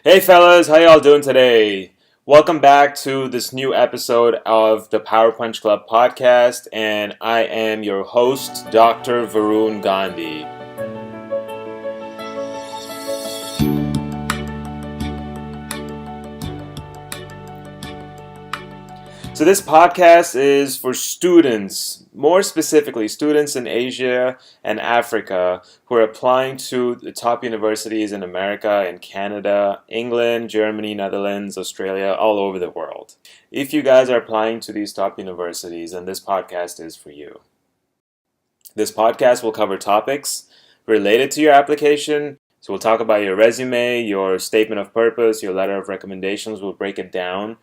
Hey fellas, how y'all doing today? Welcome back to this new episode of the Power Punch Club podcast, and I am your host, Dr. Varun Gandhi. So this podcast is for students, more specifically students in Asia and Africa who are applying to the top universities in America and Canada, England, Germany, Netherlands, Australia, all over the world. If you guys are applying to these top universities, then this podcast is for you. This podcast will cover topics related to your application. So we'll talk about your resume, your statement of purpose, your letter of recommendations. We'll break it down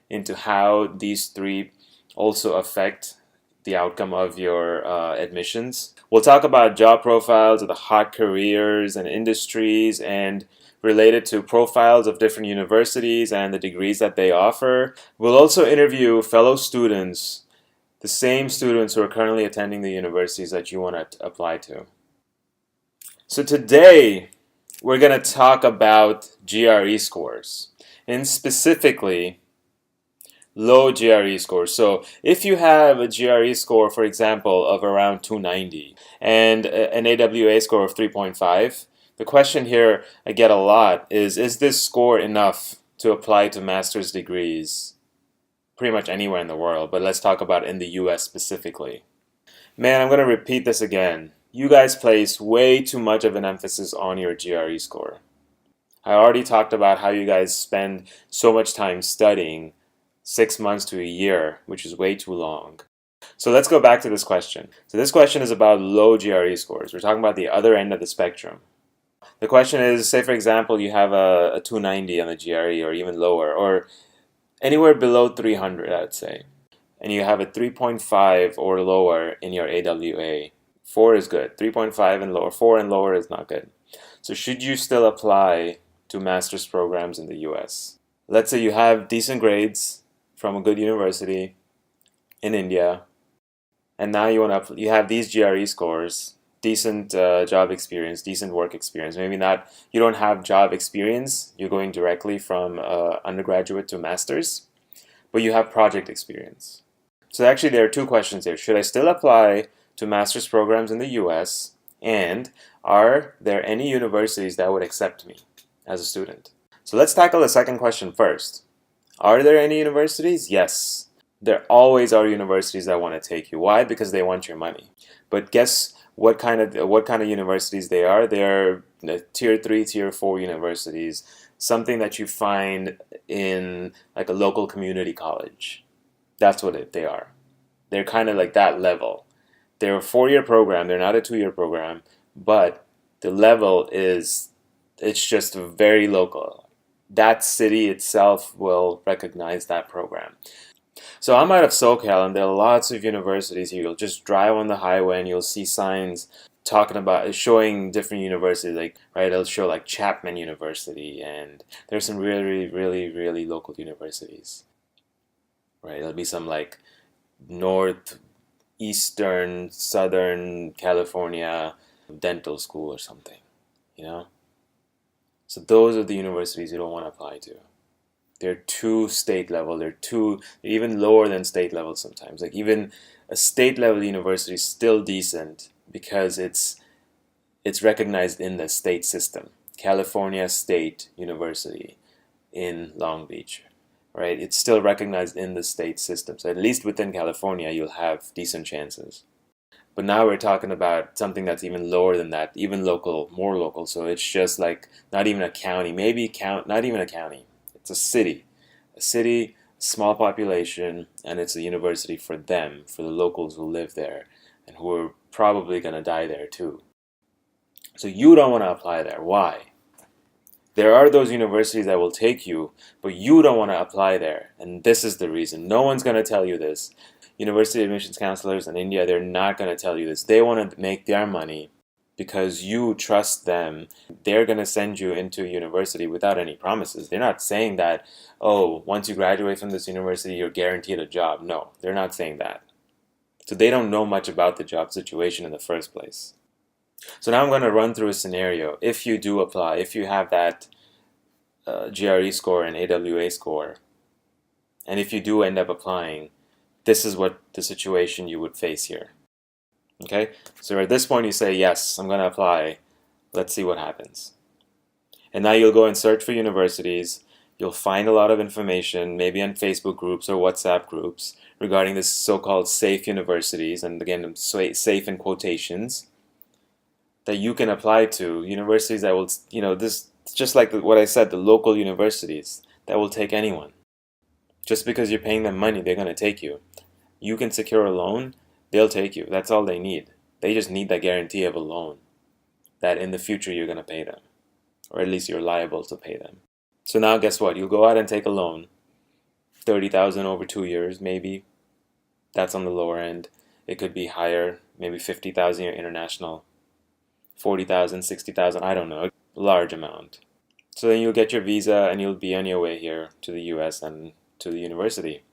into how these three also affect the outcome of your admissions. We'll talk about job profiles of the hot careers and industries and related to profiles of different universities and the degrees that they offer. We'll also interview fellow students, the same students who are currently attending the universities that you want to apply to. So today, we're going to talk about GRE scores, and specifically low GRE scores. So if you have a GRE score, for example, of around 290 and an AWA score of 3.5, the question here I get a lot is this score enough to apply to master's degrees pretty much anywhere in the world? But let's talk about in the US specifically. Man, I'm going to repeat this again. You guys place way too much of an emphasis on your GRE score. I already talked about how you guys spend so much time studying, 6 months to a year, which is way too long. So let's go back to this question. So this question is about low GRE scores. We're talking about the other end of the spectrum. The question is, say for example, you have a 290 on the GRE or even lower, or anywhere below 300, I'd say. And you have a 3.5 or lower in your AWA. 4 is good. 3.5 and lower. 4 and lower is not good. So should you still apply to master's programs in the US? Let's say you have decent grades from a good university in India, and now you have these GRE scores, decent job experience, decent work experience. Maybe not, you don't have job experience, you're going directly from undergraduate to master's, but you have project experience. So actually there are two questions here. Should I still apply to master's programs in the US, and are there any universities that would accept me as a student? So let's tackle the second question first. Are there any universities? Yes. There always are universities that want to take you. Why? Because they want your money. But guess what kind of universities they are? They're tier 3, tier 4 universities, something that you find in like a local community college. That's what they are. They're kind of like that level. They're a 4-year program. They're not a 2-year program, but the level it's just very local. That city itself will recognize that program. So I'm out of SoCal, and there are lots of universities here. You'll just drive on the highway and you'll see signs showing different universities, like, right, it'll show like Chapman University, and there's some really, really, really local universities, right? There'll be some like northeastern, southern California dental school or something, you know? So those are the universities you don't want to apply to. They're too state level. They're even lower than state level sometimes. Like even a state level university is still decent because it's recognized in the state system. California State University in Long Beach, right? It's still recognized in the state system. So at least within California, you'll have decent chances. But now we're talking about something that's even lower than that, even local, more local. So it's just like not even a county, not even a county. It's a city, small population, and it's a university for them, for the locals who live there and who are probably going to die there too. So you don't want to apply there. Why? There are those universities that will take you, but you don't want to apply there. And this is the reason. No one's going to tell you this. University admissions counselors in India, they're not going to tell you this. They want to make their money because you trust them. They're going to send you into a university without any promises. They're not saying that, oh, once you graduate from this university, you're guaranteed a job. No, they're not saying that. So they don't know much about the job situation in the first place. So now I'm going to run through a scenario. If you do apply, if you have that GRE score and AWA score. And if you do end up applying, this is what the situation you would face here. Okay? So at this point you say, yes, I'm going to apply. Let's see what happens. And now you'll go and search for universities. You'll find a lot of information, maybe on Facebook groups or WhatsApp groups, regarding this so-called safe universities, and again, safe in quotations, that you can apply to. Universities that will, this just like what I said, the local universities that will take anyone. Just because you're paying them money, they're going to take you. You can secure a loan, they'll take you. That's all they need. They just need that guarantee of a loan, that in the future you're going to pay them, or at least you're liable to pay them. So now guess what? You'll go out and take a loan, $30,000 over 2 years, maybe. That's on the lower end. It could be higher, maybe $50,000 your international, $40,000, $60,000, I don't know, a large amount. So then you'll get your visa and you'll be on your way here to the US and to the university.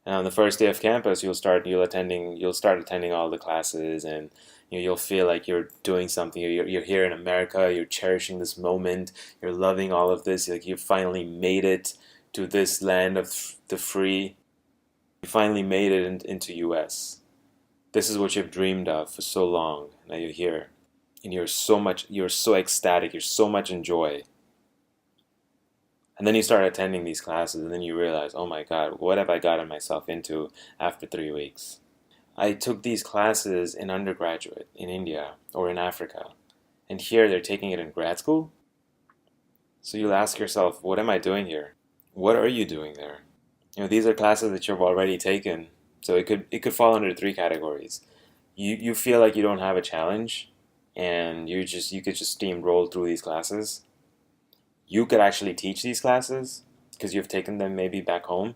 And on the first day of campus, you'll start attending all the classes, and you'll feel like you're doing something. You're here in America. You're cherishing this moment. You're loving all of this. Like you finally made it to this land of the free. You finally made it into US. This is what you've dreamed of for so long. Now you're here, and you're so ecstatic. You're so much in joy. And then you start attending these classes, and then you realize, oh my God, what have I gotten myself into after 3 weeks? I took these classes in undergraduate in India or in Africa, and here they're taking it in grad school? So you'll ask yourself, what am I doing here? What are you doing there? These are classes that you've already taken, so it could fall under 3 categories. You feel like you don't have a challenge, and you could just steamroll through these classes. You could actually teach these classes because you've taken them maybe back home,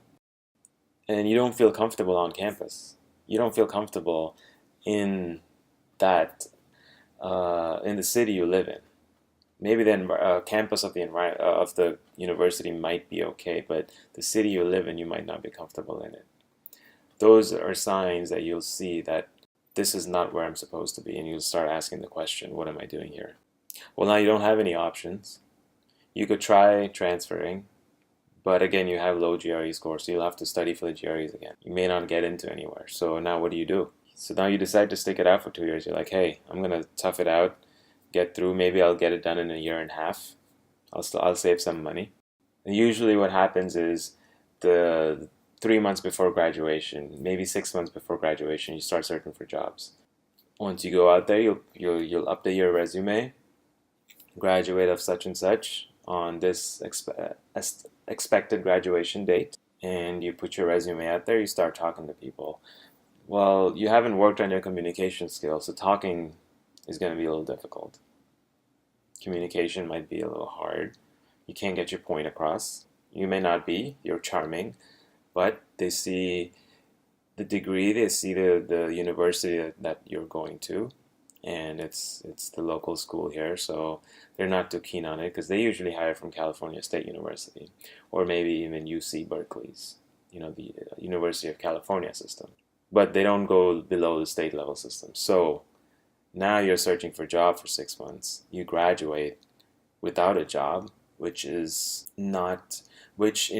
and you don't feel comfortable on campus. You don't feel comfortable in that in the city you live in. Maybe the campus of the university might be okay, but the city you live in, you might not be comfortable in it. Those are signs that you'll see that this is not where I'm supposed to be, and you'll start asking the question, what am I doing here? Well, now you don't have any options. You could try transferring, but again, you have low GRE scores, so you'll have to study for the GREs again. You may not get into anywhere. So now what do? So now you decide to stick it out for 2 years. You're like, hey, I'm going to tough it out, get through. Maybe I'll get it done in a year and a half. I'll save some money. And usually what happens is the 3 months before graduation, maybe 6 months before graduation, you start searching for jobs. Once you go out there, you'll update your resume, graduate of such and such on this expected graduation date, and you put your resume out there, you start talking to people. Well, you haven't worked on your communication skills, so talking is going to be a little difficult. Communication might be a little hard. You can't get your point across. You may not be, you're charming, but they see the degree, they see the university that you're going to, and it's the local school here, so they're not too keen on it because they usually hire from California State University, or maybe even UC Berkeley's, the University of California system. But they don't go below the state level system. So now you're searching for a job for 6 months. You graduate without a job, which in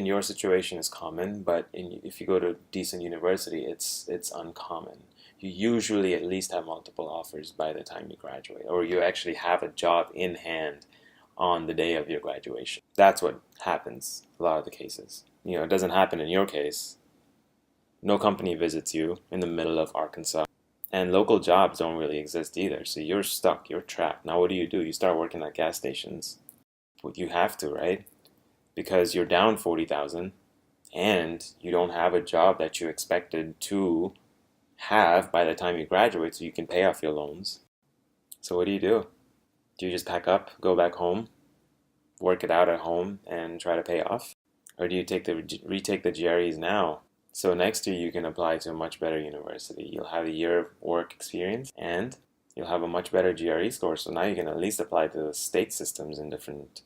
your situation is common, but if you go to a decent university, it's uncommon. You usually at least have multiple offers by the time you graduate, or you actually have a job in hand on the day of your graduation. That's what happens a lot of the cases. It doesn't happen in your case. No company visits you in the middle of Arkansas, and local jobs don't really exist either, so you're stuck, you're trapped. Now what do? You start working at gas stations. Well, you have to, right? Because you're down $40,000, and you don't have a job that you expected to have by the time you graduate so you can pay off your loans. So what do? Do you just pack up, go back home, work it out at home, and try to pay off? Or do you retake the GREs now? So next year you can apply to a much better university. You'll have a year of work experience, and you'll have a much better GRE score. So now you can at least apply to the state systems in different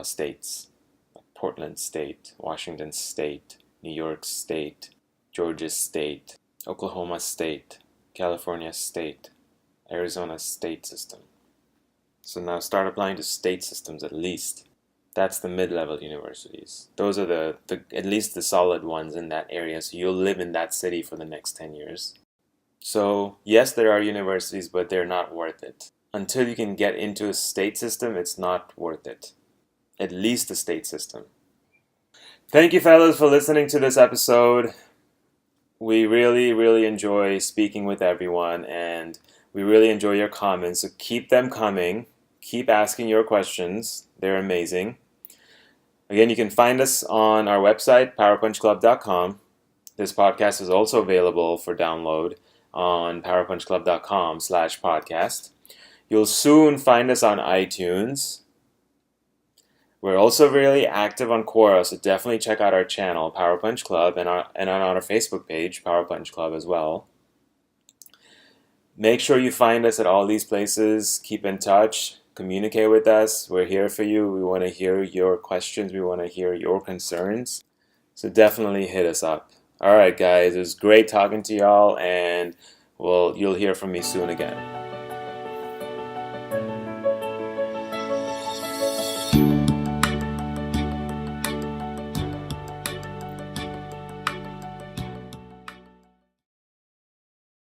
states, like Portland State, Washington State, New York State, Georgia State, Oklahoma State, California State, Arizona State system. So now start applying to state systems at least. That's the mid-level universities. Those are the at least the solid ones in that area. So you'll live in that city for the next 10 years. So yes, there are universities, but they're not worth it. Until you can get into a state system, it's not worth it. At least the state system. Thank you, fellas, for listening to this episode. We really, really enjoy speaking with everyone, and we really enjoy your comments. So keep them coming. Keep asking your questions. They're amazing. Again, you can find us on our website, powerpunchclub.com. This podcast is also available for download on powerpunchclub.com/podcast. You'll soon find us on iTunes. We're also really active on Quora, so definitely check out our channel, Power Punch Club, and on our Facebook page, Power Punch Club as well. Make sure you find us at all these places. Keep in touch. Communicate with us. We're here for you. We want to hear your questions. We want to hear your concerns. So definitely hit us up. All right, guys. It was great talking to y'all, and you'll hear from me soon again.